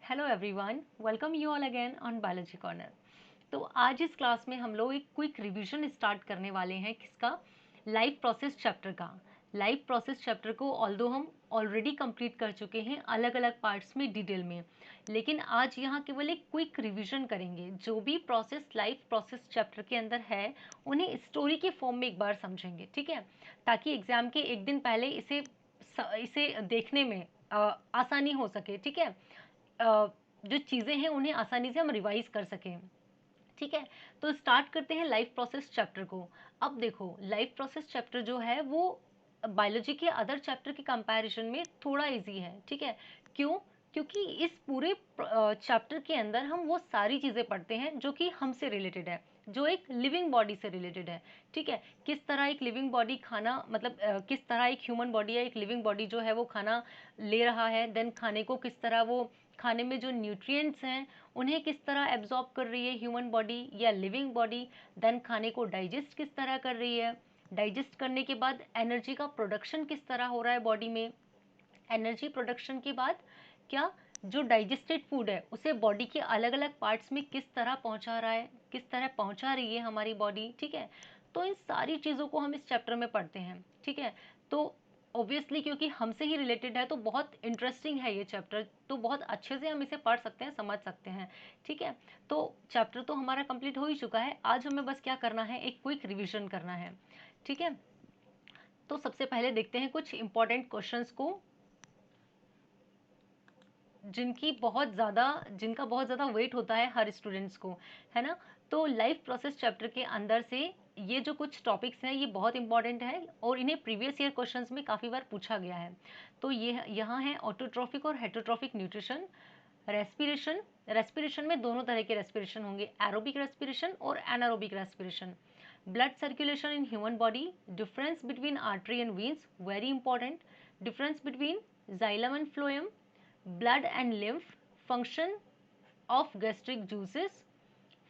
Hello everyone, welcome you all again on biology corner. तो आज इस क्लास में हम लोग एक क्विक रिवीजन स्टार्ट करने वाले हैं। किसका? लाइफ प्रोसेस चैप्टर का। लाइफ प्रोसेस चैप्टर को ऑल्दो हम ऑलरेडी कंप्लीट कर चुके हैं अलग अलग पार्ट्स में डिटेल में, लेकिन आज यहाँ केवल एक क्विक रिवीजन करेंगे। जो भी प्रोसेस लाइफ प्रोसेस चैप्टर के अंदर है उन्हें स्टोरी के फॉर्म में एक बार समझेंगे, ठीक है, ताकि एग्जाम के एक दिन पहले इसे देखने में आसानी हो सके, ठीक है। जो चीज़ें हैं उन्हें आसानी से हम रिवाइज कर सकें, ठीक है। तो स्टार्ट करते हैं लाइफ प्रोसेस चैप्टर को। अब देखो, लाइफ प्रोसेस चैप्टर जो है वो बायोलॉजी के अदर चैप्टर के कंपैरिजन में थोड़ा इजी है, ठीक है। क्यों? क्योंकि इस पूरे चैप्टर के अंदर हम वो सारी चीज़ें पढ़ते हैं जो कि हमसे रिलेटेड है, जो एक लिविंग बॉडी से रिलेटेड है, ठीक है। किस तरह एक लिविंग बॉडी खाना मतलब किस तरह एक ह्यूमन बॉडी या एक लिविंग बॉडी जो है वो खाना ले रहा है, देन खाने को किस तरह वो खाने में जो न्यूट्रिएंट्स हैं उन्हें किस तरह एब्जॉर्ब कर रही है ह्यूमन बॉडी या लिविंग बॉडी, देन खाने को डाइजेस्ट किस तरह कर रही है, डाइजेस्ट करने के बाद एनर्जी का प्रोडक्शन किस तरह हो रहा है बॉडी में, एनर्जी प्रोडक्शन के बाद क्या जो डाइजेस्टेड फूड है उसे बॉडी के अलग अलग पार्ट्स में किस तरह पहुंचा रहा है, किस तरह पहुंचा रही है हमारी बॉडी, ठीक है। तो इन सारी चीज़ों को हम इस चैप्टर में पढ़ते हैं, ठीक है। तो ऑब्वियसली क्योंकि हमसे ही रिलेटेड है तो बहुत इंटरेस्टिंग है ये चैप्टर, तो बहुत अच्छे से हम इसे पढ़ सकते हैं, समझ सकते हैं, ठीक है। तो चैप्टर तो हमारा कंप्लीट हो ही चुका है, आज हमें बस क्या करना है, एक क्विक रिविजन करना है, ठीक है। तो सबसे पहले देखते हैं कुछ इंपॉर्टेंट क्वेश्चंस को जिनका बहुत ज़्यादा वेट होता है हर स्टूडेंट्स को, है ना। तो लाइफ प्रोसेस चैप्टर के अंदर से ये जो कुछ टॉपिक्स हैं ये बहुत इंपॉर्टेंट है और इन्हें प्रीवियस ईयर क्वेश्चंस में काफ़ी बार पूछा गया है। तो ये यहाँ है ऑटोट्रॉफिक और हेटरोट्रॉफिक न्यूट्रिशन, रेस्पिरेशन। रेस्पिरेशन में दोनों तरह के रेस्पिरेशन होंगे, एरोबिक रेस्पिरेशन और anaerobic respiration. Blood circulation in human body, difference between artery and veins, very important, difference between xylem and phloem, blood and lymph, function of gastric juices,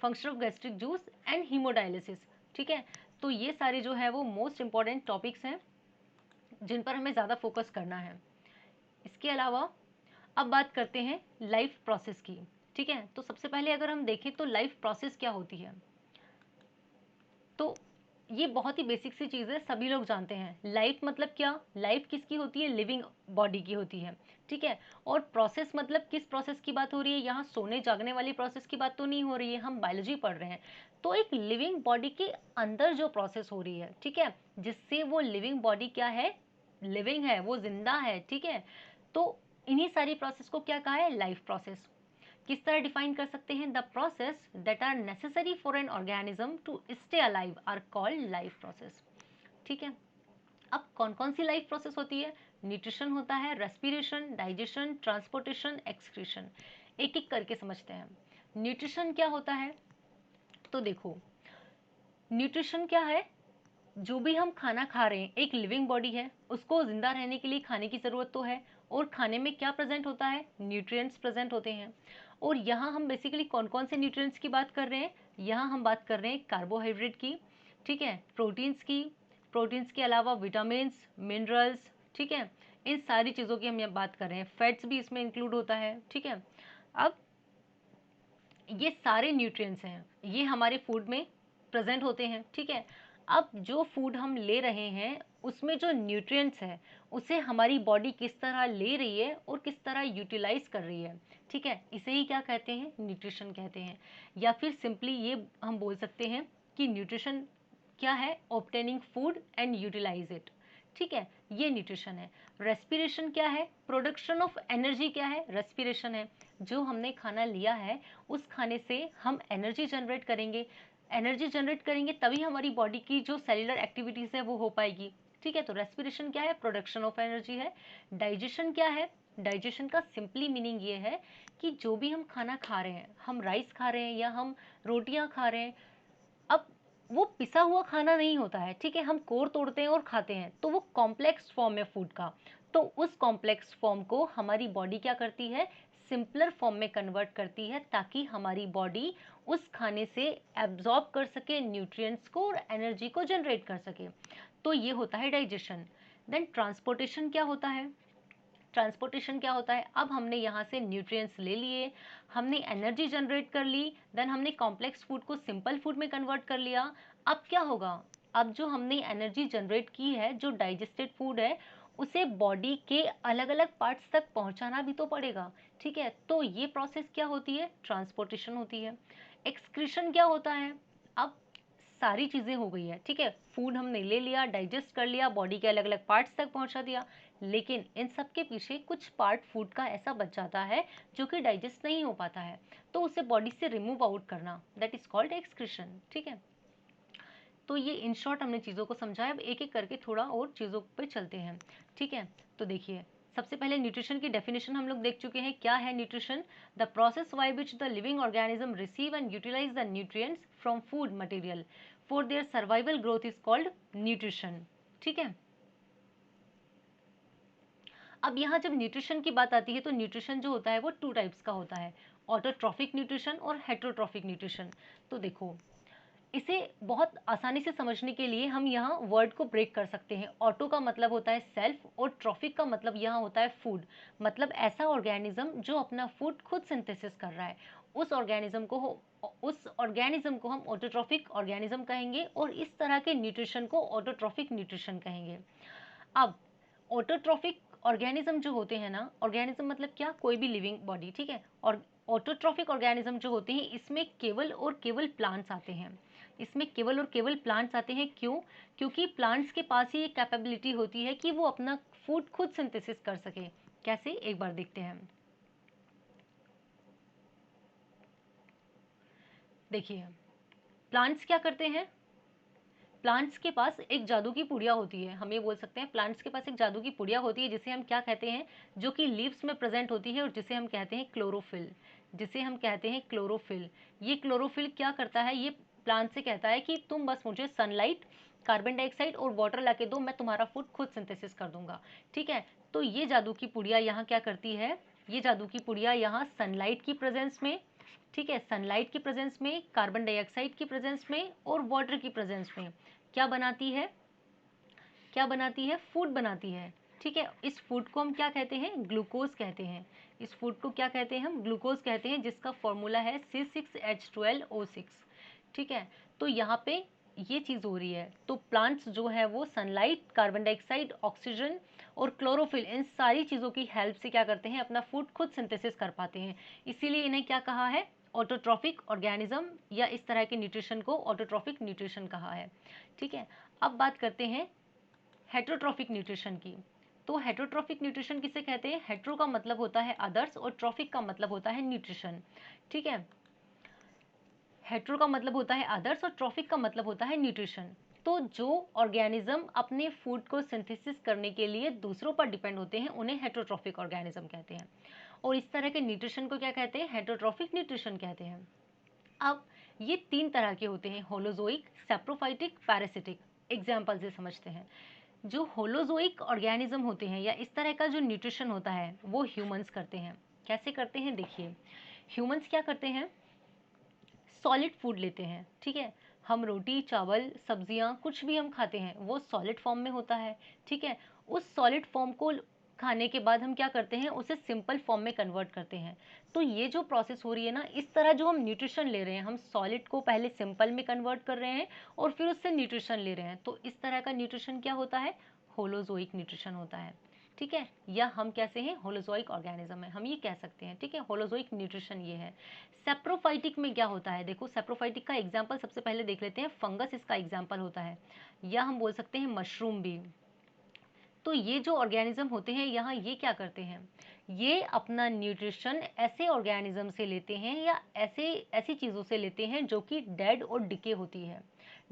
function of gastric juice and haemodialysis, ठीक है। तो ये सारे जो है वो most important topics हैं जिन पर हमें ज़्यादा फोकस करना है। इसके अलावा अब बात करते हैं लाइफ प्रोसेस की, ठीक है। तो सबसे पहले अगर हम देखें तो लाइफ प्रोसेस क्या होती है, तो ये बहुत ही बेसिक सी चीज़ है, सभी लोग जानते हैं। लाइफ मतलब क्या? लाइफ किसकी होती है? लिविंग बॉडी की होती है, ठीक है। और प्रोसेस मतलब किस प्रोसेस की बात हो रही है? यहाँ सोने जागने वाली प्रोसेस की बात तो नहीं हो रही है, हम बायोलॉजी पढ़ रहे हैं। तो एक लिविंग बॉडी के अंदर जो प्रोसेस हो रही है, ठीक है, जिससे वो लिविंग बॉडी क्या है? लिविंग है, वो जिंदा है, ठीक है। तो इन्हीं सारी प्रोसेस को क्या कहा है? Life process. किस तरह डिफाइन कर सकते हैं? The process that are necessary for an organism to stay alive are called life process, ठीक है। अब कौन कौन सी लाइफ प्रोसेस होती है? न्यूट्रिशन होता है, रेस्पिरेशन, डाइजेशन, ट्रांसपोर्टेशन, एक्सक्रीशन। एक एक करके समझते हैं। न्यूट्रिशन क्या होता है? तो देखो, न्यूट्रिशन क्या है? जो भी हम खाना खा रहे हैं, एक लिविंग बॉडी है, उसको जिंदा रहने के लिए खाने की ज़रूरत तो है, और खाने में क्या प्रेजेंट होता है? न्यूट्रिएंट्स प्रेजेंट होते हैं। और यहाँ हम बेसिकली कौन कौन से न्यूट्रिएंट्स की बात कर रहे हैं? यहाँ हम बात कर रहे हैं कार्बोहाइड्रेट की, ठीक है, प्रोटीन्स की, प्रोटीन्स के अलावा विटामिन्स, मिनरल्स, ठीक है, इन सारी चीज़ों की हम यहाँ बात कर रहे हैं। फैट्स भी इसमें इंक्लूड होता है, ठीक है। अब ये सारे न्यूट्रिएंट्स हैं, ये हमारे फूड में प्रेजेंट होते हैं, ठीक है। अब जो फूड हम ले रहे हैं उसमें जो न्यूट्रिएंट्स है उसे हमारी बॉडी किस तरह ले रही है और किस तरह यूटिलाइज कर रही है, ठीक है, इसे ही क्या कहते हैं? न्यूट्रिशन कहते हैं। या फिर सिंपली ये हम बोल सकते हैं कि न्यूट्रिशन क्या है? Obtaining food and utilize it, ठीक है, ये न्यूट्रिशन है। रेस्पिरेशन क्या है? प्रोडक्शन ऑफ एनर्जी क्या है? रेस्पिरेशन है। जो हमने खाना लिया है उस खाने से हम एनर्जी जनरेट करेंगे, एनर्जी जनरेट करेंगे तभी हमारी बॉडी की जो सेलुलर एक्टिविटीज़ है वो हो पाएगी, ठीक है। तो रेस्पिरेशन क्या है? प्रोडक्शन ऑफ एनर्जी है। डाइजेशन क्या है? डाइजेशन का सिंपली मीनिंग ये है कि जो भी हम खाना खा रहे हैं, हम राइस खा रहे हैं या हम रोटियां खा रहे हैं, अब वो पिसा हुआ खाना नहीं होता है, ठीक है, हम कोर तोड़ते हैं और खाते हैं तो वो कॉम्प्लेक्स फॉर्म है फूड का। तो उस कॉम्प्लेक्स फॉर्म को हमारी बॉडी क्या करती है? सिंपलर फॉर्म में कन्वर्ट करती है ताकि हमारी बॉडी उस खाने से एब्जॉर्ब कर सके न्यूट्रिएंट्स को और एनर्जी को जनरेट कर सके। तो ये होता है डाइजेशन। देन ट्रांसपोर्टेशन क्या होता है? ट्रांसपोर्टेशन क्या होता है, अब हमने यहाँ से न्यूट्रिएंट्स ले लिए, हमने एनर्जी जनरेट कर ली, देन हमने कॉम्प्लेक्स फूड को सिंपल फूड में कन्वर्ट कर लिया। अब क्या होगा, अब जो हमने एनर्जी जनरेट की है, जो डाइजेस्टेड फूड है, उसे बॉडी के अलग अलग पार्ट्स तक पहुंचाना भी तो पड़ेगा। ठीक है, तो ये प्रोसेस क्या होती है, ट्रांसपोर्टेशन होती है। एक्सक्रीशन क्या होता है, अब सारी चीजें हो गई है, ठीक है, फूड हमने ले लिया, डाइजेस्ट कर लिया, बॉडी के अलग अलग पार्ट्स तक पहुंचा दिया, लेकिन इन सब के पीछे कुछ पार्ट फूड का ऐसा बच जाता है जो कि डाइजेस्ट नहीं हो पाता है, तो उसे बॉडी से रिमूव आउट करना, दैट इज कॉल्ड एक्सक्रीशन। ठीक है, तो ये इन शॉर्ट हमने चीज़ों को समझा है। अब एक एक करके थोड़ा और चीज़ों पे चलते हैं। ठीक है, तो देखिए, सबसे पहले न्यूट्रिशन की डेफिनेशन हम लोग देख चुके हैं। क्या है nutrition, the process by which the living organism receive and utilize the nutrients from food material for their survival growth is called nutrition. ठीक है, अब यहाँ जब न्यूट्रिशन की बात आती है तो न्यूट्रिशन जो होता है वो टू टाइप्स का होता है, ऑटोट्रॉफिक न्यूट्रिशन और हेट्रोट्रॉफिक न्यूट्रिशन। तो देखो, इसे बहुत आसानी से समझने के लिए हम यहाँ वर्ड को ब्रेक कर सकते हैं। ऑटो का मतलब होता है सेल्फ और ट्रॉफिक का मतलब यहाँ होता है फूड, मतलब ऐसा ऑर्गेनिज्म जो अपना फूड खुद सिंथेसिस कर रहा है, उस ऑर्गेनिज्म को हम ऑटोट्रॉफिक ऑर्गेनिज्म कहेंगे, और इस तरह के न्यूट्रिशन को ऑटोट्रॉफिक न्यूट्रिशन कहेंगे। अब ऑटोट्रॉफिक ऑर्गेनिज्म जो होते हैं ना, ऑर्गेनिज्म मतलब क्या, कोई भी लिविंग बॉडी। ठीक है, और ऑटोट्रॉफिक ऑर्गेनिज्म जो होते हैं इसमें केवल और केवल प्लांट्स आते हैं, इसमें केवल और केवल प्लांट्स आते हैं। क्यों, क्योंकि प्लांट्स के पास ही ये कैपेबिलिटी होती है कि वो अपना फूड खुद सिंथेसिस कर सके। कैसे, एक बार देखते हैं। देखिए, प्लांट्स क्या करते हैं, प्लांट्स के पास एक जादू की पुड़िया होती है, हम ये बोल सकते हैं प्लांट्स के पास एक जादू की पुड़िया होती है, जिसे हम क्या कहते हैं, जो कि लीव्स में प्रेजेंट होती है, और जिसे हम कहते हैं क्लोरोफिल, जिसे हम कहते हैं क्लोरोफिल। ये क्लोरोफिल क्या करता है, ये प्लांट से कहता है कि तुम बस मुझे सनलाइट, कार्बन डाइऑक्साइड और वाटर ला के दो, मैं तुम्हारा फूड खुद सिंथेसिस कर दूंगा। ठीक है, तो ये जादू की पुड़िया यहाँ क्या करती है, ये जादू की पुड़िया यहाँ सनलाइट की प्रेजेंस में, ठीक है, सनलाइट की प्रेजेंस में, कार्बन डाइऑक्साइड की प्रेजेंस में और वाटर की प्रेजेंस में क्या बनाती है, क्या बनाती है, फूड बनाती है। ठीक है, इस फूड को हम क्या कहते हैं, ग्लूकोज कहते हैं। इस फूड को क्या कहते हैं, हम ग्लूकोज कहते हैं, जिसका फॉर्मूला है C6H12O6। ठीक है, तो यहाँ पे ये चीज़ हो रही है, तो प्लांट्स जो है वो सनलाइट, कार्बन डाइऑक्साइड, ऑक्सीजन और क्लोरोफिल, इन सारी चीज़ों की हेल्प से क्या करते हैं, अपना फूड खुद सिंथेसिस कर पाते हैं। इसीलिए इन्हें क्या कहा है, ऑटोट्रॉफिक ऑर्गेनिज्म, या इस तरह के न्यूट्रिशन को ऑटोट्रॉफिक न्यूट्रिशन कहा है। ठीक है, अब बात करते हैं हेटरोट्रॉफिक न्यूट्रिशन की। तो हेटरोट्रॉफिक न्यूट्रिशन किसे कहते हैं, हेट्रो का मतलब होता है अदर्स और ट्रॉफिक का मतलब होता है न्यूट्रिशन। ठीक है, हेट्रो का मतलब होता है अदर्स और ट्रॉफिक का मतलब होता है न्यूट्रिशन। तो जो ऑर्गेनिज्म अपने फूड को सिंथेसिस करने के लिए दूसरों पर डिपेंड होते हैं, उन्हें हेटरोट्रॉफिक ऑर्गेनिज्म कहते हैं, और इस तरह के न्यूट्रिशन को क्या कहते हैं, हेटरोट्रॉफिक न्यूट्रिशन कहते हैं। अब ये तीन तरह के होते हैं, होलोजोइक, सैप्रोफाइटिक, पैरासिटिक। एग्जाम्पल से समझते हैं। जो होलोजोइक ऑर्गेनिज्म होते हैं, या इस तरह का जो न्यूट्रिशन होता है, वो ह्यूमंस करते हैं। कैसे करते हैं, देखिए, ह्यूमंस क्या करते हैं, सॉलिड फूड लेते हैं। ठीक है, हम रोटी, चावल, सब्जियां, कुछ भी हम खाते हैं वो सॉलिड फॉर्म में होता है। ठीक है, उस सॉलिड फॉर्म को खाने के बाद हम क्या करते हैं, उसे सिंपल फॉर्म में कन्वर्ट करते हैं। तो ये जो प्रोसेस हो रही है ना, इस तरह जो हम न्यूट्रिशन ले रहे हैं, हम सॉलिड को पहले सिंपल में कन्वर्ट कर रहे हैं और फिर उससे न्यूट्रिशन ले रहे हैं, तो इस तरह का न्यूट्रिशन क्या होता है, होलोजोइक न्यूट्रिशन होता है। ठीक है, या हम कैसे हैं, होलोजोइक ऑर्गेनिज्म है, हम ये कह सकते हैं। ठीक है, होलोजोइक न्यूट्रिशन ये है। सेप्रोफाइटिक में क्या होता है, देखो, सेप्रोफाइटिक का एग्जाम्पल सबसे पहले देख लेते हैं, फंगस इसका एग्जाम्पल होता है, या हम बोल सकते हैं मशरूम भी। तो ये जो ऑर्गेनिज्म होते हैं यहाँ, ये क्या करते हैं, ये अपना न्यूट्रिशन ऐसे ऑर्गेनिज्म से लेते हैं, या ऐसे ऐसी चीज़ों से लेते हैं जो कि डेड और डिके होती है,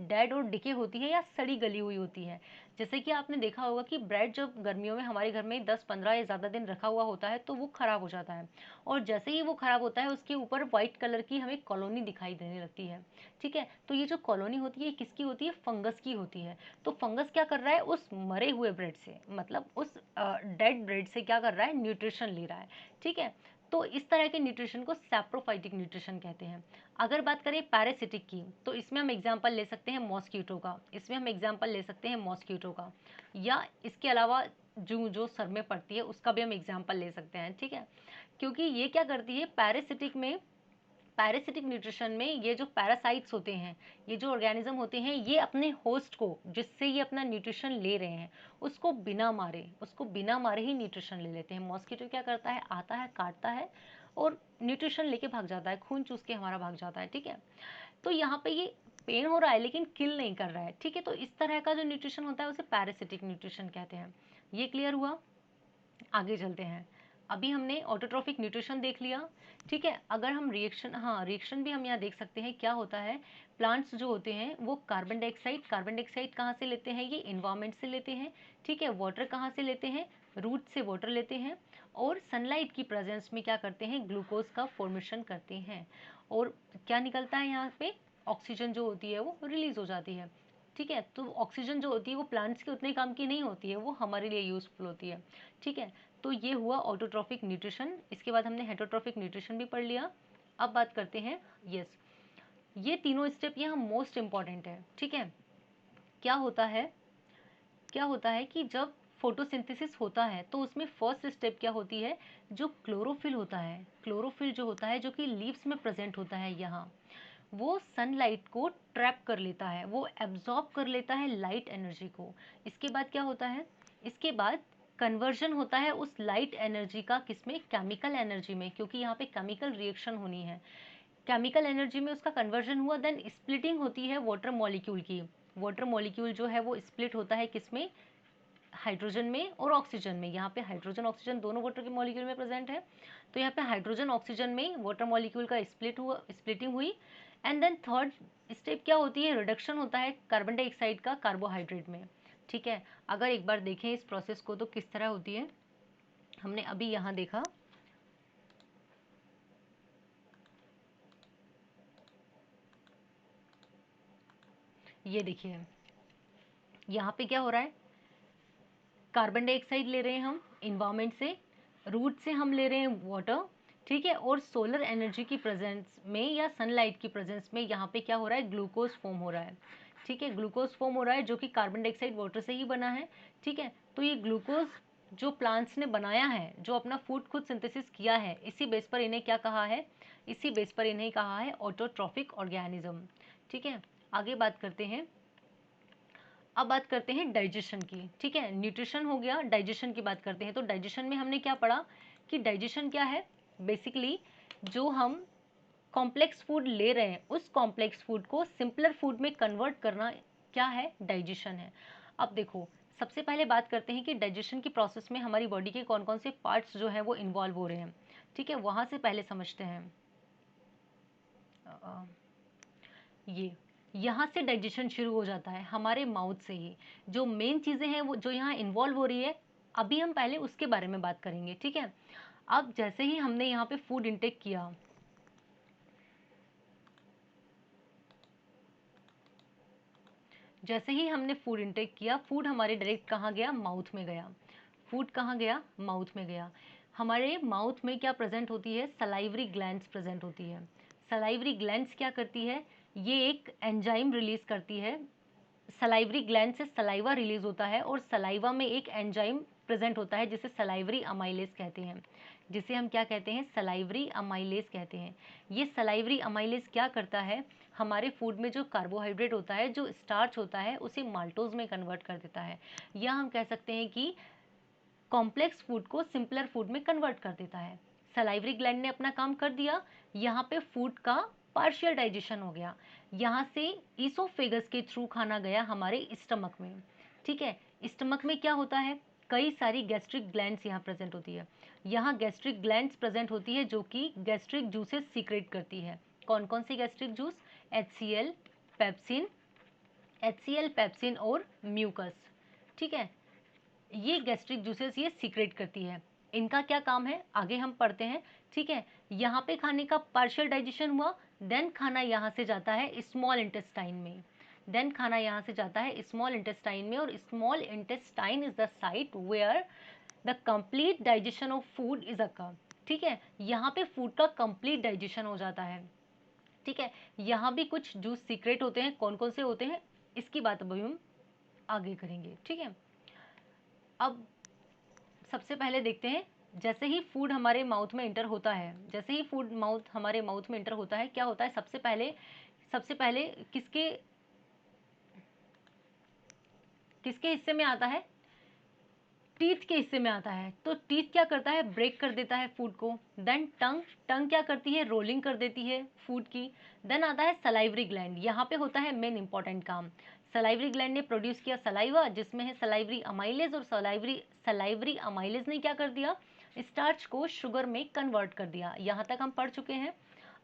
डेड और डिके होती है, या सड़ी गली हुई होती है। जैसे कि आपने देखा होगा कि ब्रेड जब गर्मियों में हमारे घर में 10-15 या ज़्यादा दिन रखा हुआ होता है तो वो ख़राब हो जाता है, और जैसे ही वो ख़राब होता है उसके ऊपर वाइट कलर की हमें कॉलोनी दिखाई देने लगती है। ठीक है, तो ये जो कॉलोनी होती है किसकी होती है, फंगस की होती है। तो फंगस क्या कर रहा है, उस मरे हुए ब्रेड से, मतलब उस डेड ब्रेड से क्या कर रहा है, न्यूट्रिशन ले रहा है। ठीक है, तो इस तरह के न्यूट्रिशन को सैप्रोफाइटिक न्यूट्रिशन कहते हैं। अगर बात करें पैरासिटिक की, तो इसमें हम एग्जांपल ले सकते हैं मॉस्किटो का, इसमें हम एग्जांपल ले सकते हैं मॉस्किटो का, या इसके अलावा जू जो सर में पड़ती है उसका भी हम एग्जांपल ले सकते हैं, ठीक है। क्योंकि ये क्या करती है, पैरासिटिक न्यूट्रिशन में ये जो पैरासाइट्स होते हैं, ये जो ऑर्गेनिज्म होते हैं, ये अपने होस्ट को, जिससे ये अपना न्यूट्रिशन ले रहे हैं, उसको बिना मारे ही न्यूट्रिशन ले लेते हैं। मॉस्किटो क्या करता है, आता है, काटता है और न्यूट्रिशन लेके भाग जाता है, खून चूस के हमारा भाग जाता है, ठीक है। तो यहाँ पे ये पेन हो रहा है लेकिन किल नहीं कर रहा है, ठीक है। तो इस तरह का जो न्यूट्रिशन होता है उसे पैरासिटिक न्यूट्रिशन कहते हैं। ये क्लियर हुआ? आगे चलते हैं। अभी हमने ऑटोट्रॉफिक न्यूट्रिशन देख लिया, ठीक है। अगर हम रिएक्शन, हाँ रिएक्शन भी हम यहाँ देख सकते हैं क्या होता है। प्लांट्स जो होते हैं वो कार्बन डाइऑक्साइड कहाँ से लेते हैं, ये इन्वायरमेंट से लेते हैं, ठीक है। वाटर कहाँ से लेते हैं, रूट से वाटर लेते हैं, और सनलाइट की प्रेजेंस में क्या करते हैं, ग्लूकोज का फॉर्मेशन करते हैं, और क्या निकलता है यहाँ पे, ऑक्सीजन जो होती है वो रिलीज हो जाती है, ठीक है। तो ऑक्सीजन जो होती है वो प्लांट्स के उतने काम की नहीं होती है, वो हमारे लिए यूजफुल होती है, ठीक है। तो ये हुआ ऑटोट्रॉफिक न्यूट्रिशन। इसके बाद हमने हेटरोट्रॉफिक न्यूट्रिशन भी पढ़ लिया। अब बात करते हैं, यस, ये तीनों स्टेप यहाँ मोस्ट इंपॉर्टेंट है, ठीक है। क्या होता है, कि जब फोटोसिंथेसिस होता है तो उसमें फर्स्ट स्टेप क्या होती है, जो क्लोरोफिल होता है, क्लोरोफिल जो होता है, जो कि लीव्स में प्रेजेंट होता है यहाँ, वो सनलाइट को ट्रैप कर लेता है, वो एब्जॉर्ब कर लेता है लाइट एनर्जी को। इसके बाद क्या होता है, इसके बाद कन्वर्जन होता है उस लाइट एनर्जी का, किसमें, केमिकल एनर्जी में, क्योंकि यहाँ पे केमिकल रिएक्शन होनी है। केमिकल एनर्जी में उसका कन्वर्जन हुआ, देन स्प्लिटिंग होती है वाटर मॉलिक्यूल की। वाटर मॉलिक्यूल जो है वो स्प्लिट होता है किसमें, हाइड्रोजन में और ऑक्सीजन में। यहाँ पे हाइड्रोजन ऑक्सीजन दोनों वाटर के मॉलिक्यूल में प्रेजेंट है, तो यहाँ पे हाइड्रोजन ऑक्सीजन में वाटर मॉलिक्यूल का स्प्लिटिंग हुई। एंड देन थर्ड स्टेप क्या होती है, रिडक्शन होता है कार्बन डाइऑक्साइड का कार्बोहाइड्रेट में, ठीक है। अगर एक बार देखें इस प्रोसेस को तो किस तरह होती है, हमने अभी यहाँ देखा, ये देखिए यहाँ पे क्या हो रहा है, कार्बन डाइऑक्साइड ले रहे हैं हम इन्वायरमेंट से, रूट से हम ले रहे हैं वाटर, ठीक है, और सोलर एनर्जी की प्रेजेंस में या सनलाइट की प्रेजेंस में यहाँ पे क्या हो रहा है, ग्लूकोज फॉर्म हो रहा है, ठीक है। ग्लूकोज फॉर्म हो रहा है जो कि कार्बन डाइऑक्साइड वाटर से ही बना है, ठीक है। तो ये ग्लूकोज जो प्लांट्स ने बनाया है, जो अपना फूड खुद सिंथेसिस किया है, इसी बेस पर इन्हें क्या कहा है, इसी बेस पर इन्हें कहा है ऑटोट्रॉफिक ऑर्गेनिज्म, ठीक है। आगे बात करते हैं, अब बात करते हैं डाइजेशन की, ठीक है। न्यूट्रिशन हो गया, डाइजेशन की बात करते हैं। तो डाइजेशन में हमने क्या पढ़ा कि डाइजेशन क्या है, बेसिकली जो हम कॉम्प्लेक्स फूड ले रहे हैं उस कॉम्प्लेक्स फूड को सिंपलर फूड में कन्वर्ट करना क्या है, डाइजेशन है। अब देखो, सबसे पहले बात करते हैं कि डाइजेशन की प्रोसेस में हमारी बॉडी के कौन कौन से पार्ट्स जो हैं वो इन्वॉल्व हो रहे हैं, ठीक है। वहाँ से पहले समझते हैं। ये यहाँ से डाइजेशन शुरू हो जाता है हमारे माउथ से ही। जो मेन चीज़ें हैं वो जो यहाँ इन्वॉल्व हो रही है, अभी हम पहले उसके बारे में बात करेंगे, ठीक है। अब जैसे ही हमने यहाँ पे फूड इंटेक किया, फूड हमारे डायरेक्ट कहाँ गया, माउथ में गया। फूड कहाँ गया, माउथ में गया। हमारे माउथ में क्या प्रेजेंट होती है, सलाइवरी ग्लैंड्स प्रेजेंट होती है। सलाइवरी ग्लैंड्स क्या करती है, ये एक एंजाइम रिलीज करती है। सलाइवरी ग्लैंड से सलाइवा रिलीज होता है और सलाइवा में एक एंजाइम प्रेजेंट होता है जिसे सलाइवरी अमाइलेज कहते हैं, जिसे हम क्या कहते हैं, सलाइवरी अमाइलेज कहते हैं। ये सलाइवरी अमाइलेज क्या करता है, हमारे फूड में जो कार्बोहाइड्रेट होता है, जो स्टार्च होता है, उसे माल्टोज में कन्वर्ट कर देता है, या हम कह सकते हैं कि कॉम्प्लेक्स फूड को सिंपलर फूड में कन्वर्ट कर देता है। सलाइवरी ग्लैंड ने अपना काम कर दिया, यहाँ पे फूड का पार्शियल डाइजेशन हो गया, यहाँ से ईसोफेगस के थ्रू खाना गया हमारे स्टमक में, ठीक है। स्टमक में क्या होता है, कई सारी गैस्ट्रिक ग्लैंड्स यहाँ प्रेजेंट होती है। यहाँ गैस्ट्रिक ग्लैंड्स प्रेजेंट होती है जो कि गैस्ट्रिक जूसेस सीक्रेट करती है। कौन कौन सी gastric juice, HCl, pepsin, pepsin और म्यूकस, ठीक है। ये गैस्ट्रिक जूसेस ये सीक्रेट करती है। इनका क्या काम है, आगे हम पढ़ते हैं, ठीक है। यहाँ पे खाने का पार्शियल डाइजेशन हुआ, देन खाना यहाँ से जाता है स्मॉल इंटेस्टाइन में, और small intestine is the site where the complete digestion of food is occur, ठीक है, यहाँ पे फूड का कंप्लीट डाइजेशन हो जाता है। ठीक है, यहाँ भी कुछ जूस सीक्रेट होते हैं, कौन कौन से होते हैं इसकी बात अभी हम आगे करेंगे। ठीक है, अब सबसे पहले देखते हैं, जैसे ही फूड हमारे माउथ में इंटर होता है, जैसे ही फूड हमारे माउथ में इंटर होता है, क्या होता है, सबसे पहले किसके किसके हिस्से में आता है, टीथ के हिस्से में आता है। तो टीथ क्या करता है, ब्रेक कर देता है फूड को। देन टंग टंग क्या करती है, रोलिंग कर देती है फूड की। देन आता है सलाइवरी ग्लैंड, यहाँ पे होता है मेन इंपॉर्टेंट काम। सलाइवरी ग्लैंड ने प्रोड्यूस किया सलाइवा, जिसमें है सलाइवरी अमाइलेज, और सलाइवरी अमाइलेज ने क्या कर दिया, स्टार्च को शुगर में कन्वर्ट कर दिया। यहाँ तक हम पढ़ चुके हैं।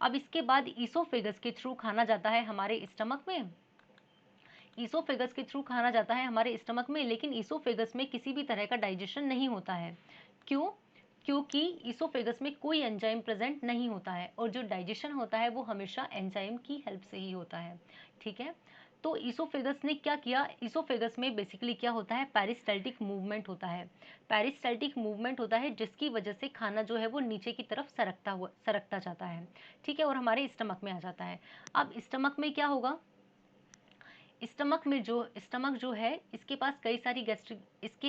अब इसके बाद ईसोफेगस के थ्रू खाना जाता है हमारे स्टमक में, ईसोफेगस के थ्रू खाना जाता है हमारे स्टमक में, लेकिन ईसोफेगस में किसी भी तरह का डाइजेशन नहीं होता है। क्यों? क्योंकि ईसोफेगस में कोई एंजाइम प्रेजेंट नहीं होता है, और जो डाइजेशन होता है वो हमेशा एंजाइम की हेल्प से ही होता है। ठीक है, तो ईसोफेगस ने क्या किया, ईसोफेगस में बेसिकली क्या होता है, पेरिस्टाल्टिक मूवमेंट होता है। पेरिस्टाल्टिक मूवमेंट होता है जिसकी वजह से खाना जो है वो नीचे की तरफ सरकता जाता है। ठीक है, और हमारे स्टमक में आ जाता है। अब स्टमक में क्या होगा, स्टमक जो है इसके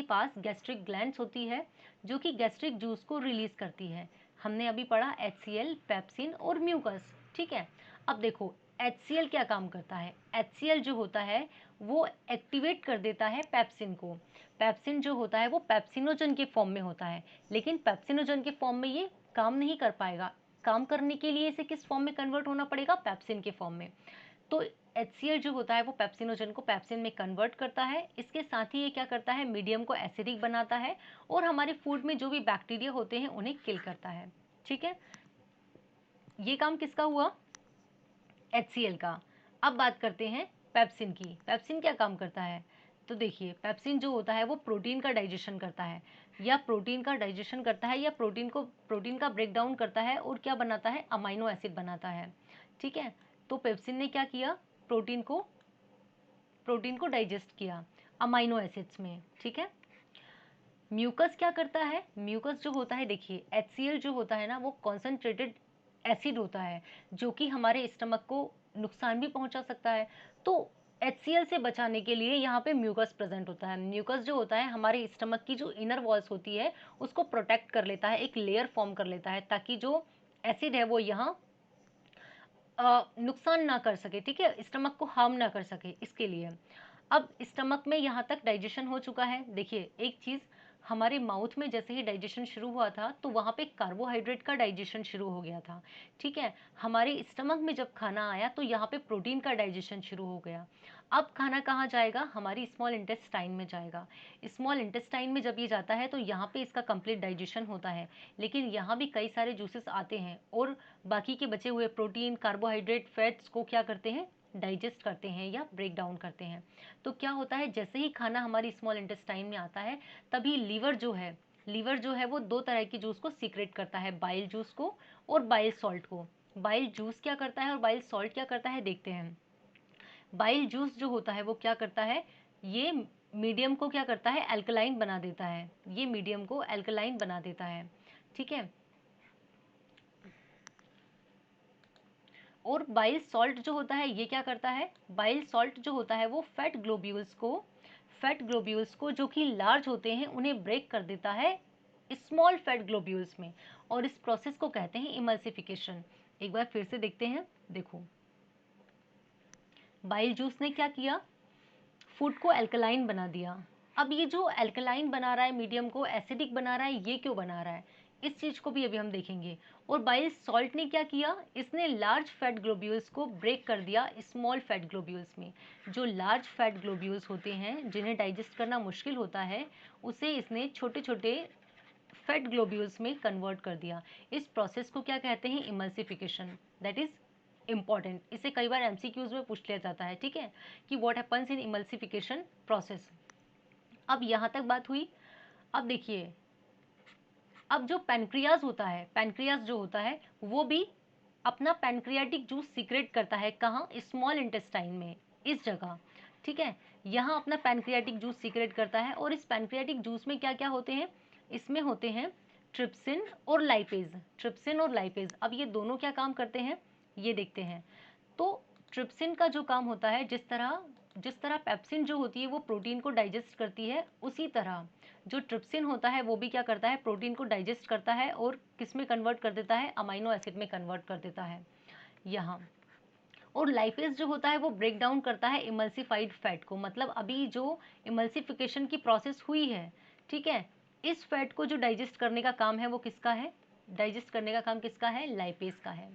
पास गैस्ट्रिक ग्लैंड्स होती है, जो कि गैस्ट्रिक जूस को रिलीज करती है। हमने अभी पढ़ा HCl, पेप्सिन और म्यूकस। ठीक है, अब देखो HCl क्या काम करता है, HCl जो होता है वो एक्टिवेट कर देता है पेप्सिन को। पेप्सिन जो होता है वो पेप्सिनोजन के फॉर्म में होता है, लेकिन पेप्सिनोजन के फॉर्म में ये काम नहीं कर पाएगा। काम करने के लिए इसे किस फॉर्म में कन्वर्ट होना पड़ेगा, पेप्सिन के फॉर्म में। तो HCl जो होता है वो पेप्सिनोजन को पेप्सिन में कन्वर्ट करता है। इसके साथ ही ये क्या करता है, मीडियम को एसिडिक बनाता है, और हमारे फूड में जो भी बैक्टीरिया होते हैं उन्हें किल करता है। ठीक है, ये काम किसका हुआ, HCl का। अब बात करते हैं पेप्सिन की। पेप्सिन क्या काम करता है, तो देखिए पेप्सिन जो होता है वो प्रोटीन का डाइजेशन करता है, या प्रोटीन का ब्रेक डाउन करता है, और क्या बनाता है, अमाइनो एसिड बनाता है। ठीक है, तो पेप्सिन ने क्या किया, प्रोटीन को डाइजेस्ट किया अमाइनो एसिड्स में। ठीक है, म्यूकस क्या करता है, म्यूकस जो होता है, देखिए HCl जो होता है ना वो कॉन्सेंट्रेटेड एसिड होता है, जो कि हमारे स्टमक को नुकसान भी पहुंचा सकता है। तो HCl से बचाने के लिए यहाँ पे म्यूकस प्रेजेंट होता है। म्यूकस जो होता है हमारे स्टमक की जो इनर वॉल्स होती है उसको प्रोटेक्ट कर लेता है, एक लेयर फॉर्म कर लेता है, ताकि जो एसिड है वो यहाँ नुकसान ना कर सके। ठीक है, स्टमक को हार्म ना कर सके, इसके लिए। अब स्टमक में यहाँ तक डाइजेशन हो चुका है। देखिए एक चीज़, हमारे माउथ में जैसे ही डाइजेशन शुरू हुआ था तो वहाँ पे कार्बोहाइड्रेट का डाइजेशन शुरू हो गया था। ठीक है, हमारे स्टमक में जब खाना आया तो यहाँ पे प्रोटीन का डाइजेशन शुरू हो गया। अब खाना कहाँ जाएगा, हमारी स्मॉल इंटेस्टाइन में जाएगा। स्मॉल इंटेस्टाइन में जब ये जाता है तो यहाँ पे इसका कंप्लीट डाइजेशन होता है, लेकिन यहाँ भी कई सारे जूसेस आते हैं और बाकी के बचे हुए प्रोटीन, कार्बोहाइड्रेट, फैट्स को क्या करते हैं, डाइजेस्ट करते हैं या ब्रेक डाउन करते हैं। तो क्या होता है, जैसे ही खाना हमारी स्मॉल इंटेस्टाइन में आता है तभी लीवर जो है वो दो तरह के जूस को सीक्रेट करता है, बाइल जूस को और बाइल सॉल्ट को। बाइल जूस क्या करता है और बाइल सॉल्ट क्या करता है, देखते हैं। बाइल जूस जो होता है वो क्या करता है, ये मीडियम को क्या करता है, अल्कलाइन बना देता है, ये मीडियम को अल्कलाइन बना देता है। ठीक है, और बाइल सॉल्ट जो होता है ये क्या करता है, बाइल सॉल्ट जो होता है वो फैट ग्लोब्यूल्स को जो कि लार्ज होते हैं उन्हें ब्रेक कर देता है स्मॉल फैट ग्लोब्यूल्स में, और इस प्रोसेस को कहते हैं इमल्सिफिकेशन। एक बार फिर से देखते हैं, देखो बाइल जूस ने क्या किया, फूड को अल्कलाइन बना दिया। अब ये जो अल्कलाइन बना रहा है, मीडियम को एसिडिक बना रहा है, ये क्यों बना रहा है, इस चीज को भी अभी हम देखेंगे। और बाइल सॉल्ट ने क्या किया, इसने लार्ज फैट ग्लोब्यूल्स को ब्रेक कर दिया स्मॉल फैट ग्लोब्यूल्स में। जो लार्ज फैट ग्लोब्यूल्स होते हैं जिन्हें डाइजेस्ट करना मुश्किल होता है, उसे इसने छोटे छोटे फैट ग्लोब्यूल्स में कन्वर्ट कर दिया। इस प्रोसेस को क्या कहते हैं, इमल्सिफिकेशन। दैट इज इंपॉर्टेंट, इसे कई बार MCQs में पूछ लिया जाता है। ठीक है, कि what happens in emulsification process. अब यहाँ तक बात हुई। अब देखिए, अब जो पैनक्रियाज जो होता है वो भी अपना पैनक्रियाटिक जूस सीक्रेट करता है, कहाँ, स्मॉल इंटेस्टाइन में, इस जगह। ठीक है, यहाँ अपना पैनक्रियाटिक जूस सीक्रेट करता है, और इस पैनक्रियाटिक जूस में क्या क्या होते हैं, इसमें होते हैं ट्रिप्सिन और लाइपेज। ट्रिप्सिन और लाइपेज, अब ये दोनों क्या काम करते हैं ये देखते हैं। तो ट्रिप्सिन का जो काम होता है, जिस तरह पेप्सिन जो होती है वो प्रोटीन को डाइजेस्ट करती है, उसी तरह जो ट्रिप्सिन होता है वो भी क्या करता है, प्रोटीन को डाइजेस्ट करता है और किस में कन्वर्ट कर देता है, अमाइनो एसिड में कन्वर्ट कर देता है यहाँ। और लाइपेज जो होता है वो ब्रेक डाउन करता है इमल्सिफाइड फैट को, मतलब अभी जो इमल्सिफिकेशन की प्रोसेस हुई है, ठीक है, इस फैट को जो डाइजेस्ट करने का काम है वो किसका है, डाइजेस्ट करने का काम किसका है, लाइपेज का है।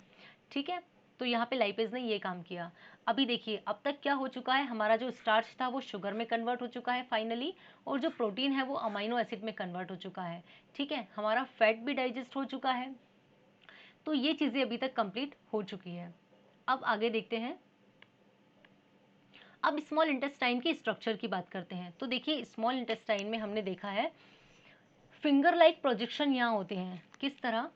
ठीक है, तो यहाँ पे लाइपेज ने ये काम किया। अभी देखिए अब तक क्या हो चुका है, हमारा जो स्टार्च था वो शुगर में कन्वर्ट हो चुका है फाइनली, और जो प्रोटीन है वो अमाइनो एसिड में कन्वर्ट हो चुका है। ठीक है, हमारा फैट भी डाइजेस्ट हो चुका है। तो ये चीज़ें अभी तक कंप्लीट हो चुकी है। अब आगे देखते हैं। अब स्मॉल इंटेस्टाइन की स्ट्रक्चर की बात करते हैं। तो देखिए स्मॉल इंटेस्टाइन में हमने देखा है फिंगर लाइक प्रोजेक्शन यहाँ होते हैं। किस तरह,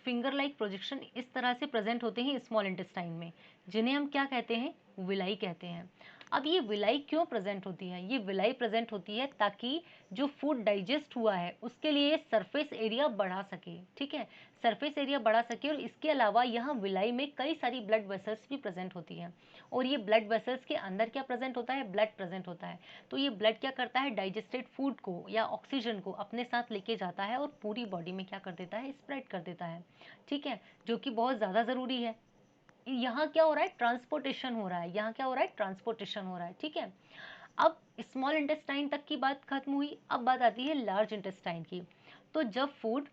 फिंगर लाइक प्रोजेक्शन इस तरह से प्रेजेंट होते हैं स्मॉल इंटेस्टाइन में, जिन्हें हम क्या कहते हैं, विलाई कहते हैं। अब ये विलाई क्यों प्रेजेंट होती है, ये विलाई प्रेजेंट होती है ताकि जो फूड डाइजेस्ट हुआ है उसके लिए सरफेस एरिया बढ़ा सके। ठीक है, सरफेस एरिया बढ़ा सके, और इसके अलावा यहाँ विलाई में कई सारी ब्लड वेसल्स भी प्रेजेंट होती हैं, और ये ब्लड वेसल्स के अंदर क्या प्रेजेंट होता है, ब्लड प्रेजेंट होता है। तो ये ब्लड क्या करता है, डाइजेस्टेड फूड को या ऑक्सीजन को अपने साथ लेके जाता है और पूरी बॉडी में क्या कर देता है, स्प्रेड कर देता है। ठीक है, जो कि बहुत ज़्यादा ज़रूरी है। यहाँ क्या हो रहा है, ट्रांसपोर्टेशन हो रहा है, यहाँ क्या हो रहा है, ट्रांसपोर्टेशन हो रहा है। ठीक है, अब स्मॉल इंटेस्टाइन तक की बात खत्म हुई, अब बात आती है लार्ज इंटेस्टाइन की। तो जब फूड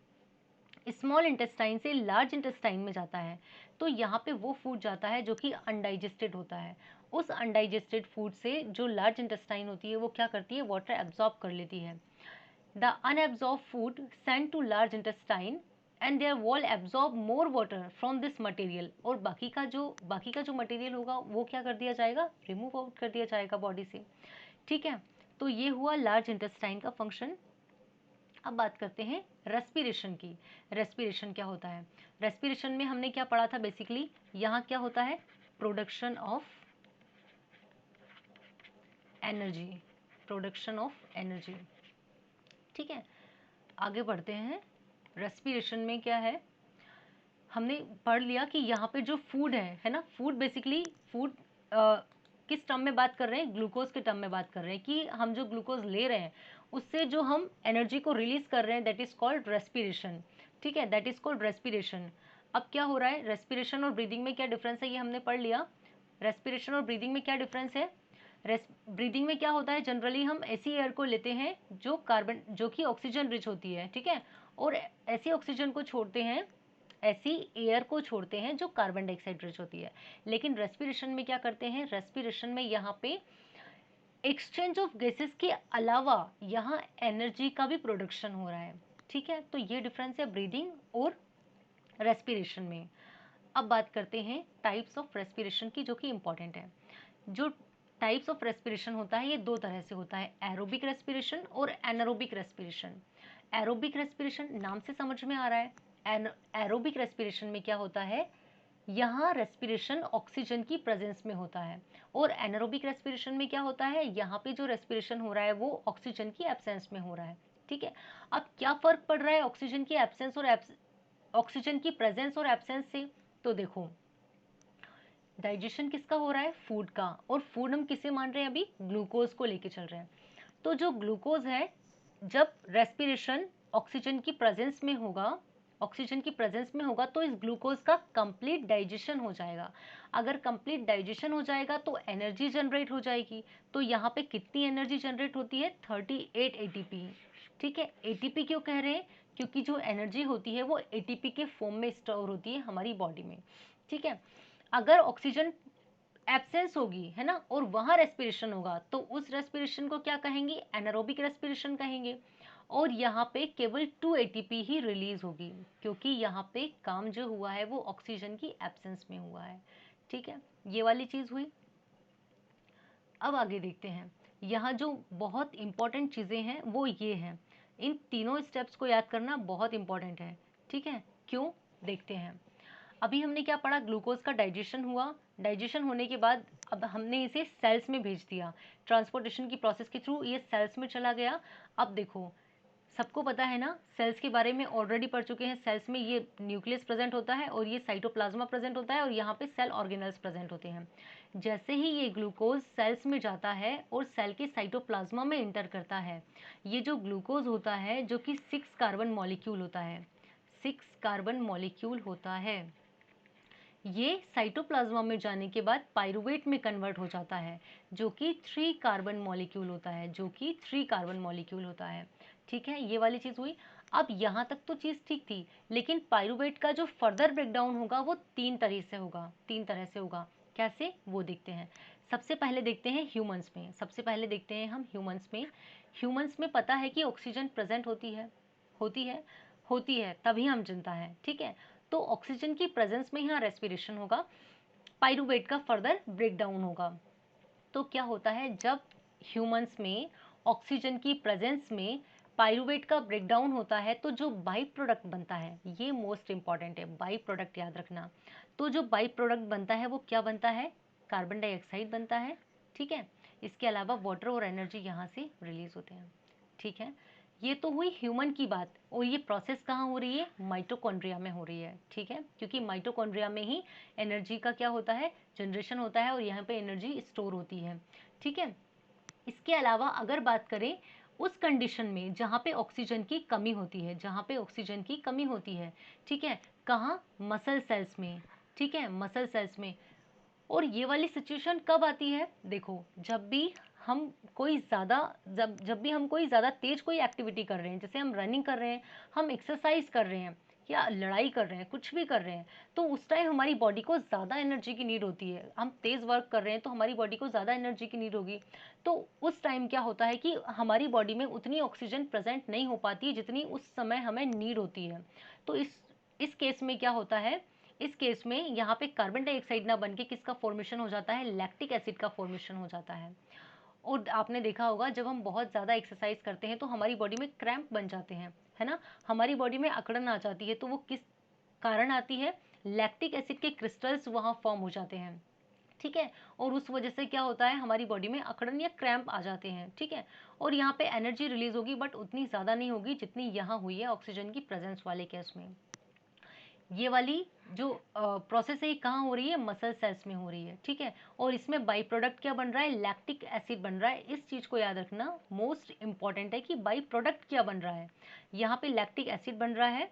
स्मॉल इंटेस्टाइन से लार्ज इंटेस्टाइन में जाता है, तो यहाँ पे वो फूड जाता है जो कि अनडाइजेस्टेड होता है। उस अनडाइजेस्टेड फूड से जो लार्ज इंटेस्टाइन होती है वो क्या करती है, वाटर एब्जॉर्ब कर लेती है। The unabsorbed food sent to large intestine and their wall absorb more water from this material, और बाकी का जो मटेरियल होगा वो क्या कर दिया जाएगा, रिमूव आउट कर दिया जाएगा बॉडी से। ठीक है, तो ये हुआ लार्ज इंटेस्टाइन का फंक्शन। अब बात करते हैं रेस्पिरेशन की। रेस्पिरेशन क्या होता है, रेस्पिरेशन में हमने क्या पढ़ा था बेसिकली, यहाँ क्या होता है, production of energy, production of energy. ठीक है, आगे बढ़ते हैं। रेस्पिरेशन में क्या है, हमने पढ़ लिया कि यहाँ पे जो फूड है ना, फूड बेसिकली फूड किस टर्म में बात कर रहे हैं, ग्लूकोज के टर्म में बात कर रहे हैं, कि हम जो ग्लूकोज ले रहे हैं उससे जो हम एनर्जी को रिलीज कर रहे हैं, दैट इज कॉल्ड रेस्पिरेशन। ठीक है, दैट इज कॉल्ड रेस्पिरेशन। अब क्या हो रहा है, रेस्पिरेशन और ब्रीदिंग में क्या डिफरेंस है ये हमने पढ़ लिया। रेस्पिरेशन और ब्रीदिंग में क्या डिफरेंस है, ब्रीदिंग में क्या होता है, जनरली हम ऐसी एयर को लेते हैं जो कि ऑक्सीजन रिच होती है। ठीक है, और ऐसी ऑक्सीजन को छोड़ते हैं, ऐसी एयर को छोड़ते हैं जो कार्बन डाइऑक्साइड रिच होती है। लेकिन रेस्पिरेशन में क्या करते हैं, रेस्पिरेशन में यहाँ पे एक्सचेंज ऑफ गैसेस के अलावा यहाँ एनर्जी का भी प्रोडक्शन हो रहा है। ठीक है, तो ये डिफरेंस है ब्रीदिंग और रेस्पिरेशन में। अब बात करते हैं टाइप्स ऑफ रेस्पिरेशन की, जो कि इंपॉर्टेंट है। जो टाइप्स ऑफ रेस्पिरेशन होता है ये दो तरह से होता है, एरोबिक रेस्पिरेशन और एनारोबिक रेस्पिरेशन। एरोबिक रेस्पिरेशन नाम से समझ में आ रहा है। एरोबिक रेस्पिरेशन में क्या होता है, यहाँ रेस्पिरेशन ऑक्सीजन की प्रेजेंस में होता है, और एनारोबिक रेस्पिरेशन में क्या होता है, यहाँ पे जो रेस्पिरेशन हो रहा है वो ऑक्सीजन की एब्सेंस में हो रहा है। ठीक है, अब क्या फर्क पड़ रहा है ऑक्सीजन की एब्सेंस और ऑक्सीजन की प्रेजेंस और एब्सेंस से, तो देखो डाइजेशन किसका हो रहा है, फूड का, और फूड हम किसे मान रहे हैं, अभी ग्लूकोज को लेके चल रहे हैं। तो जो ग्लूकोज है, जब रेस्पिरेशन ऑक्सीजन की प्रेजेंस में होगा, ऑक्सीजन की प्रेजेंस में होगा तो इस ग्लूकोज का कंप्लीट डाइजेशन हो जाएगा। अगर कंप्लीट डाइजेशन हो जाएगा तो एनर्जी जनरेट हो जाएगी। तो यहाँ पे कितनी एनर्जी जनरेट होती है, 38 एटीपी। ठीक है, एटीपी क्यों कह रहे हैं, क्योंकि जो एनर्जी होती है वो एटीपी के फॉर्म में स्टोर होती है हमारी बॉडी में। ठीक है, अगर ऑक्सीजन एब्सेंस होगी, है ना, और वहां रेस्पिरेशन होगा तो उस रेस्पिरेशन को क्या कहेंगे, एनारोबिक रेस्पिरेशन कहेंगे। और यहाँ पे केवल 2 एटीपी ही रिलीज होगी, क्योंकि यहाँ पे काम जो हुआ है वो ऑक्सीजन की एब्सेंस में हुआ है। ठीक है, ये वाली चीज हुई। अब आगे देखते हैं, यहाँ जो बहुत इंपॉर्टेंट चीजें हैं वो ये हैं, इन तीनों स्टेप्स को याद करना बहुत इंपॉर्टेंट है। ठीक है, क्यों, देखते हैं। अभी हमने क्या पढ़ा, ग्लूकोज का डाइजेशन हुआ, डाइजेशन होने के बाद अब हमने इसे सेल्स में भेज दिया, ट्रांसपोर्टेशन की प्रोसेस के थ्रू ये सेल्स में चला गया। अब देखो सबको पता है ना, सेल्स के बारे में ऑलरेडी पढ़ चुके हैं। सेल्स में ये न्यूक्लियस प्रेजेंट होता है और ये साइटोप्लाज्मा प्रेजेंट होता है और यहाँ पे सेल ऑर्गेनल्स प्रेजेंट होते हैं। जैसे ही ये ग्लूकोज सेल्स में जाता है और सेल के साइटोप्लाज्मा में इंटर करता है, ये जो ग्लूकोज होता है जो कि 6 कार्बन मॉलिक्यूल होता है, 6 कार्बन मॉलिक्यूल होता है, ये साइटोप्लाज्मा में जाने के बाद पाइरुवेट में कन्वर्ट हो जाता है जो कि 3 कार्बन मॉलिक्यूल होता है, जो कि 3 कार्बन मॉलिक्यूल होता है। ठीक है, ये वाली चीज़ हुई। अब यहाँ तक तो चीज़ ठीक थी, लेकिन पाइरुवेट का जो फर्दर ब्रेकडाउन होगा वो 3 तरह से होगा, 3 तरह से होगा। कैसे, वो देखते हैं। सबसे पहले देखते हैं ह्यूमंस में, सबसे पहले देखते हैं हम ह्यूमंस में। ह्यूमंस में पता है कि ऑक्सीजन प्रेजेंट होती है, होती है, होती है, तभी हम जिंदा हैं। ठीक है, तो ऑक्सीजन की प्रेजेंस में यहाँ रेस्पिरेशन होगा, पाइरुवेट का फर्दर ब्रेकडाउन होगा। तो क्या होता है, जब ह्यूमंस में ऑक्सीजन की प्रेजेंस में पाइरुवेट का ब्रेकडाउन होता है तो जो बाई प्रोडक्ट बनता है, ये मोस्ट इंपॉर्टेंट है, बाई प्रोडक्ट याद रखना। तो जो बाई प्रोडक्ट बनता है वो क्या बनता है, कार्बन डाइऑक्साइड बनता है। ठीक है, इसके अलावा वाटर और एनर्जी यहाँ से रिलीज होते हैं। ठीक है, ये तो हुई ह्यूमन की बात। और ये प्रोसेस कहाँ हो रही है, माइटोकॉन्ड्रिया में हो रही है। ठीक है, क्योंकि माइटोकॉन्ड्रिया में ही एनर्जी का क्या होता है, जनरेशन होता है और यहाँ पे एनर्जी स्टोर होती है। ठीक है, इसके अलावा अगर बात करें उस कंडीशन में जहाँ पे ऑक्सीजन की कमी होती है, जहाँ पे ऑक्सीजन की कमी होती है, ठीक है, कहाँ, मसल सेल्स में। ठीक है, मसल सेल्स में। और ये वाली सिचुएशन कब आती है, देखो, जब भी हम कोई ज़्यादा, जब जब भी हम कोई ज़्यादा तेज कोई एक्टिविटी कर रहे हैं, जैसे हम रनिंग कर रहे हैं, हम एक्सरसाइज कर रहे हैं या लड़ाई कर रहे हैं, कुछ भी कर रहे हैं, तो उस टाइम हमारी बॉडी को ज़्यादा एनर्जी की नीड होती है। हम तेज़ वर्क कर रहे हैं तो हमारी बॉडी को ज़्यादा एनर्जी की नीड होगी। तो उस टाइम क्या होता है कि हमारी बॉडी में उतनी ऑक्सीजन प्रेजेंट नहीं हो पाती है जितनी उस समय हमें नीड होती है। तो इस केस में क्या होता है, इस केस में यहाँ पे कार्बन डाइऑक्साइड ना बन के किसका फॉर्मेशन हो जाता है, लैक्टिक एसिड का फॉर्मेशन हो जाता है। और आपने देखा होगा जब हम बहुत ज़्यादा एक्सरसाइज करते हैं तो हमारी बॉडी में क्रैम्प बन जाते हैं, है ना, हमारी बॉडी में अकड़न आ जाती है। तो वो किस कारण आती है, लैक्टिक एसिड के क्रिस्टल्स वहाँ फॉर्म हो जाते हैं। ठीक है, और उस वजह से क्या होता है, हमारी बॉडी में अकड़न या क्रैम्प आ जाते हैं। ठीक है, और यहाँ पे एनर्जी रिलीज होगी बट उतनी ज़्यादा नहीं होगी जितनी यहाँ हुई है ऑक्सीजन की प्रेजेंस वाले केस में। ये वाली जो प्रोसेस है ये कहाँ हो रही है, मसल सेल्स में हो रही है। ठीक है, और इसमें बाई प्रोडक्ट क्या बन रहा है, लैक्टिक एसिड बन रहा है। इस चीज़ को याद रखना, मोस्ट इंपॉर्टेंट है कि बाई प्रोडक्ट क्या बन रहा है। यहाँ पे लैक्टिक एसिड बन रहा है।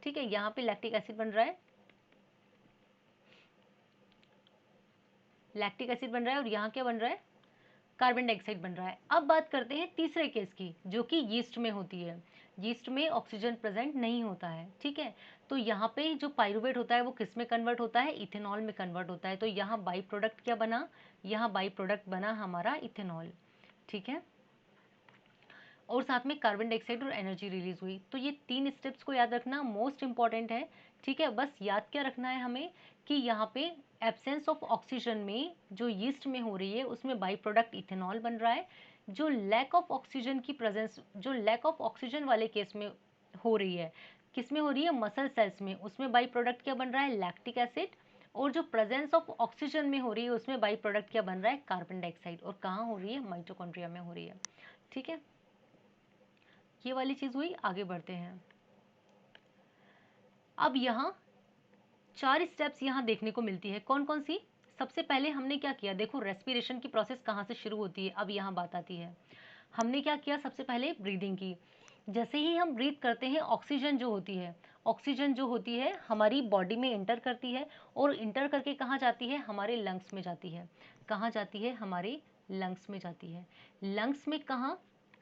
ठीक है, यहाँ पे लैक्टिक एसिड बन रहा है, लैक्टिक एसिड बन रहा है, और यहाँ क्या बन रहा है, कार्बन डाइऑक्साइड बन रहा है। अब बात करते हैं तीसरे केस की, जो कि यीस्ट में होती है। यीस्ट में ऑक्सीजन प्रेजेंट नहीं होता है। ठीक है, तो यहाँ पे जो पाइरुवेट होता है वो किस में कन्वर्ट होता है, इथेनॉल में कन्वर्ट होता है। तो यहाँ बाई प्रोडक्ट क्या बना, यहाँ बाई प्रोडक्ट बना हमारा इथेनॉल। ठीक है, और साथ में कार्बन डाइऑक्साइड और एनर्जी रिलीज हुई। तो ये 3 स्टेप्स को याद रखना मोस्ट इंपॉर्टेंट है। ठीक है, बस याद क्या रखना है हमें कि यहाँ पे एब्सेंस ऑफ ऑक्सीजन में जो यीस्ट में हो रही है उसमें बाई प्रोडक्ट इथेनॉल बन रहा है। जो लैक ऑफ ऑक्सीजन की प्रेजेंस, जो लैक ऑफ ऑक्सीजन वाले केस में हो रही है, किस में हो रही है, मसल सेल्स में, उसमें बाई प्रोडक्ट क्या बन रहा है, लैक्टिक एसिड। और जो प्रेजेंस ऑफ ऑक्सीजन में हो रही है उसमें बाई प्रोडक्ट क्या बन रहा है, कार्बन डाइऑक्साइड। और कहाँ हो रही है, माइटोकॉन्ड्रिया में हो रही है। ठीक है, ये वाली चीज हुई। आगे बढ़ते हैं। अब यहाँ 4 स्टेप्स यहाँ देखने को मिलती है, कौन कौन सी। सबसे पहले हमने क्या किया, देखो रेस्पिरेशन की प्रोसेस कहाँ से शुरू होती है, अब यहाँ बात आती है। हमने क्या किया, सबसे पहले ब्रीदिंग की। जैसे ही हम ब्रीथ करते हैं, ऑक्सीजन जो होती है, ऑक्सीजन जो होती है हमारी बॉडी में इंटर करती है, और इंटर करके कहाँ जाती है, हमारे लंग्स में जाती है। कहाँ जाती है, हमारे लंग्स में जाती है। लंग्स में कहाँ,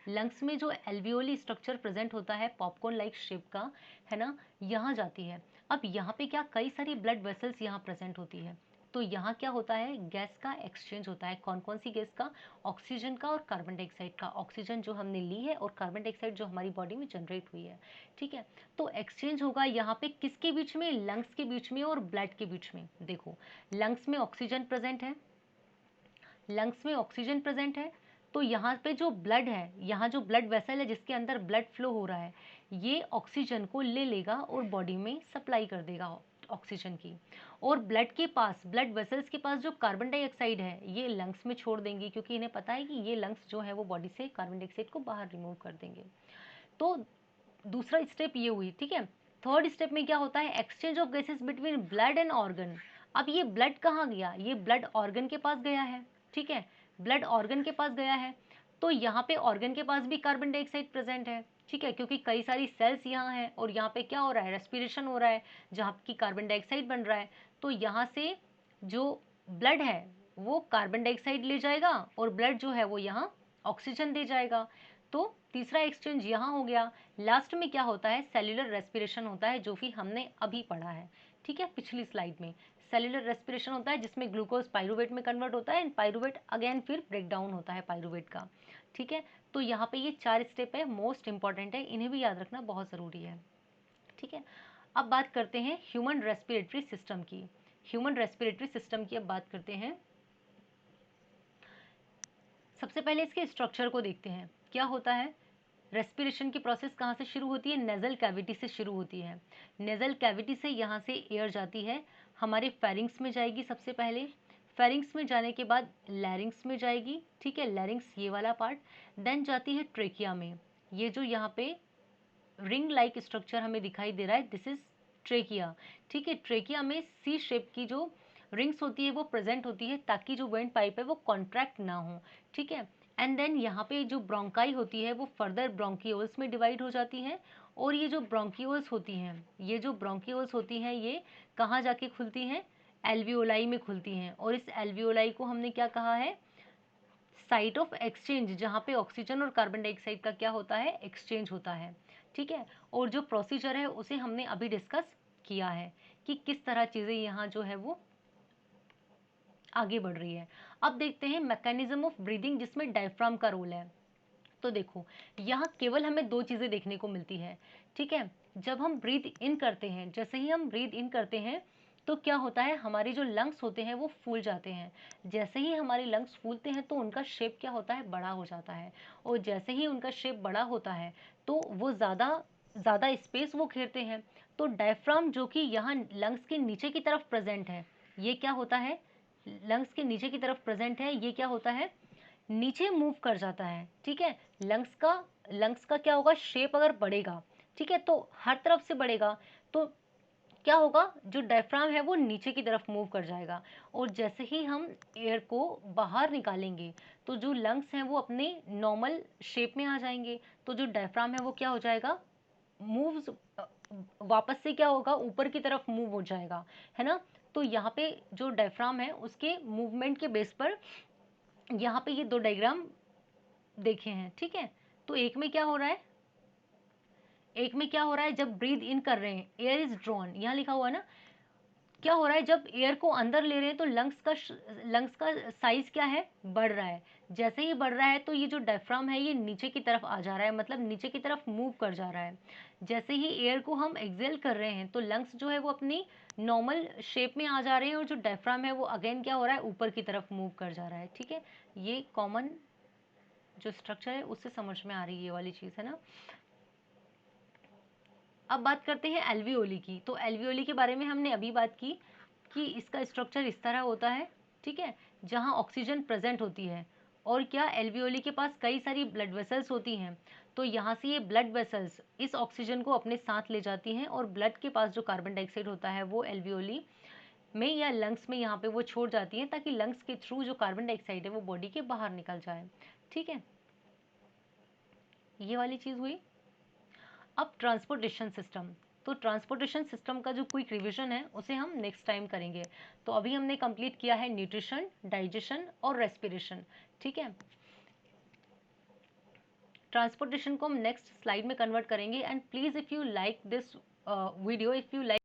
लंग्स में जो एल्वियोली स्ट्रक्चर प्रेजेंट होता है पॉपकॉर्न लाइक शेप का, है ना, यहाँ जाती है। अब यहाँ पे क्या, कई सारी ब्लड वेसल्स यहाँ प्रेजेंट होती है। तो यहाँ क्या होता है, गैस का एक्सचेंज होता है। कौन कौन सी गैस का, ऑक्सीजन का और कार्बन डाइऑक्साइड का। ऑक्सीजन जो हमने ली है और कार्बन डाइऑक्साइड जो हमारी बॉडी में जनरेट हुई है। ठीक है, तो एक्सचेंज होगा यहाँ पे किसके बीच में, लंग्स के बीच में और ब्लड के बीच में। देखो, लंग्स में ऑक्सीजन प्रेजेंट है, लंग्स में ऑक्सीजन प्रेजेंट है, तो यहाँ पे जो ब्लड है, यहाँ जो ब्लड वेसल है जिसके अंदर ब्लड फ्लो हो रहा है, ये ऑक्सीजन को ले लेगा और बॉडी में सप्लाई कर देगा ऑक्सीजन की। और ब्लड के पास, ब्लड वेसल्स के पास जो कार्बन डाइऑक्साइड है ये लंग्स में छोड़ देंगे, क्योंकि इन्हें पता है कि ये लंग्स जो है वो बॉडी से कार्बन डाइऑक्साइड को बाहर रिमूव कर देंगे। तो दूसरा स्टेप ये हुई, ठीक है। थर्ड स्टेप में क्या होता है, exchange of gases between blood and organ. अब ये ब्लड कहाँ गया, ये ब्लड ऑर्गन के पास गया है, ठीक है, ब्लड ऑर्गन के पास गया है। तो यहाँ पे ऑर्गन के पास भी कार्बन डाइऑक्साइड प्रेजेंट है, ठीक है, क्योंकि कई सारी सेल्स यहाँ हैं और यहाँ पे क्या हो रहा है, रेस्पिरेशन हो रहा है जहाँ की कार्बन डाइऑक्साइड बन रहा है। तो यहाँ से जो ब्लड है वो कार्बन डाइऑक्साइड ले जाएगा और ब्लड जो है वो यहाँ ऑक्सीजन दे जाएगा। तो तीसरा एक्सचेंज यहाँ हो गया। लास्ट में क्या होता है, सेल्यूलर रेस्पिरेशन होता है, जो कि हमने अभी पढ़ा है, ठीक है, पिछली स्लाइड में। सेल्यूलर रेस्पिरेशन होता है जिसमें ग्लूकोज पाइरुवेट में कन्वर्ट होता है एंड पाइरुवेट अगेन फिर ब्रेक डाउन होता है पाइरुवेट का, ठीक है। तो यहाँ पे ये 4 स्टेप है, मोस्ट इंपॉर्टेंट है, इन्हें भी याद रखना बहुत ज़रूरी है, ठीक है। अब बात करते हैं ह्यूमन रेस्पिरेटरी सिस्टम की। ह्यूमन रेस्पिरेटरी सिस्टम की अब बात करते हैं। सबसे पहले इसके स्ट्रक्चर को देखते हैं, क्या होता है। रेस्पिरेशन की प्रोसेस कहाँ से शुरू होती है, नेजल कैविटी से शुरू होती है। नेजल कैविटी से यहाँ से एयर जाती है, हमारे फेरिंग्स में जाएगी सबसे पहले। फेरिंग्स में जाने के बाद लैरिंग्स में जाएगी, ठीक है, लैरिंग्स ये वाला पार्ट। देन जाती है ट्रेकिया में, ये जो यहाँ पे रिंग लाइक स्ट्रक्चर हमें दिखाई दे रहा है, दिस इज ट्रेकिया, ठीक है। ट्रेकिया में सी शेप की जो रिंग्स होती है वो प्रेजेंट होती है ताकि जो वेंट पाइप है वो कॉन्ट्रैक्ट ना हो, ठीक है। एंड देन यहाँ पे जो ब्रोंकाई होती है वो फर्दर ब्रोंकियोल्स में डिवाइड हो जाती हैं। और ये जो ब्रोंकियोल्स होती हैं, ये जो ब्रोंकियोल्स होती हैं ये कहाँ जाके खुलती हैं, एल्वियोलाई में खुलती हैं। और इस एल्वियोलाई को हमने क्या कहा है, साइट ऑफ एक्सचेंज, जहाँ पे ऑक्सीजन और कार्बन डाइऑक्साइड का क्या होता है, एक्सचेंज होता है, ठीक है। और जो प्रोसीजर है उसे हमने अभी डिस्कस किया है कि किस तरह चीज़ें यहाँ जो है वो आगे बढ़ रही है। अब देखते हैं मैकेनिज्म ऑफ ब्रीदिंग जिसमें डायफ्राम का रोल है। तो देखो यहाँ केवल हमें दो चीज़ें देखने को मिलती है, ठीक है। जब हम ब्रीथ इन करते हैं, जैसे ही हम ब्रीथ इन करते हैं तो क्या होता है, हमारे जो लंग्स होते हैं वो फूल जाते हैं। जैसे ही हमारे लंग्स फूलते हैं तो उनका शेप क्या होता है, बड़ा हो जाता है। और जैसे ही उनका शेप बड़ा होता है तो वो ज़्यादा ज़्यादा स्पेस वो घेरते हैं। तो डायफ्राम जो कि यहाँ लंग्स के नीचे की तरफ प्रेजेंट है, ये क्या होता है, लंग्स के नीचे की तरफ प्रेजेंट है, ये क्या होता है, नीचे मूव कर जाता है, ठीक है। लंग्स का क्या होगा, शेप अगर बढ़ेगा, ठीक है, तो हर तरफ से बढ़ेगा तो क्या होगा, जो डायफ्राम है वो नीचे की तरफ मूव कर जाएगा। और जैसे ही हम एयर को बाहर निकालेंगे तो जो लंग्स हैं वो अपने नॉर्मल शेप में आ जाएंगे। तो जो डायफ्राम है वो क्या हो जाएगा, मूव्स, वापस से क्या होगा, ऊपर की तरफ मूव हो जाएगा, है ना। तो यहाँ पे जो डायफ्राम है उसके मूवमेंट के बेस पर यहाँ पे ये दो डायग्राम देखे हैं, ठीक है। तो एक में क्या हो रहा है, एक में क्या हो रहा है, जब ब्रीद इन कर रहे हैं, एयर इज ड्रॉन, यहाँ लिखा हुआ है ना, क्या हो रहा है, जब एयर को अंदर ले रहे हैं तो लंग्स का साइज क्या है, बढ़ रहा है। जैसे ही बढ़ रहा है तो ये जो डायफ्राम है ये नीचे की तरफ आ जा रहा है, मतलब नीचे की तरफ मूव कर जा रहा है। जैसे ही एयर को हम एक्सेल कर रहे हैं तो लंग्स जो है वो अपनी नॉर्मल शेप में आ जा रहे हैं और जो डायफ्राम है वो अगेन क्या हो रहा है, ऊपर की तरफ मूव कर जा रहा है, ठीक है। ये कॉमन जो स्ट्रक्चर है उससे समझ में आ रही है ये वाली चीज़, है ना। अब बात करते हैं एल्वियोली की। तो एल्वियोली के बारे में हमने अभी बात की कि इसका स्ट्रक्चर इस तरह होता है, ठीक है, जहां ऑक्सीजन प्रेजेंट होती है। और क्या, एल्वियोली के पास कई सारी ब्लड वेसल्स होती हैं। तो यहाँ से ये ब्लड वेसल्स इस ऑक्सीजन को अपने साथ ले जाती हैं और ब्लड के पास जो कार्बन डाइऑक्साइड होता है वो एल्वियोली में या लंग्स में यहाँ पे वो छोड़ जाती हैं ताकि लंग्स के थ्रू जो कार्बन डाइऑक्साइड है वो बॉडी के बाहर निकल जाए, ठीक है। ये वाली चीज़ हुई। अब ट्रांसपोर्टेशन सिस्टम। तो ट्रांसपोर्टेशन सिस्टम का जो क्विक रिवीजन है उसे हम नेक्स्ट टाइम करेंगे। तो अभी हमने कंप्लीट किया है न्यूट्रिशन, डाइजेशन और रेस्पिरेशन, ठीक है। ट्रांसपोर्टेशन को हम नेक्स्ट स्लाइड में कन्वर्ट करेंगे। And please if you like this video, if you like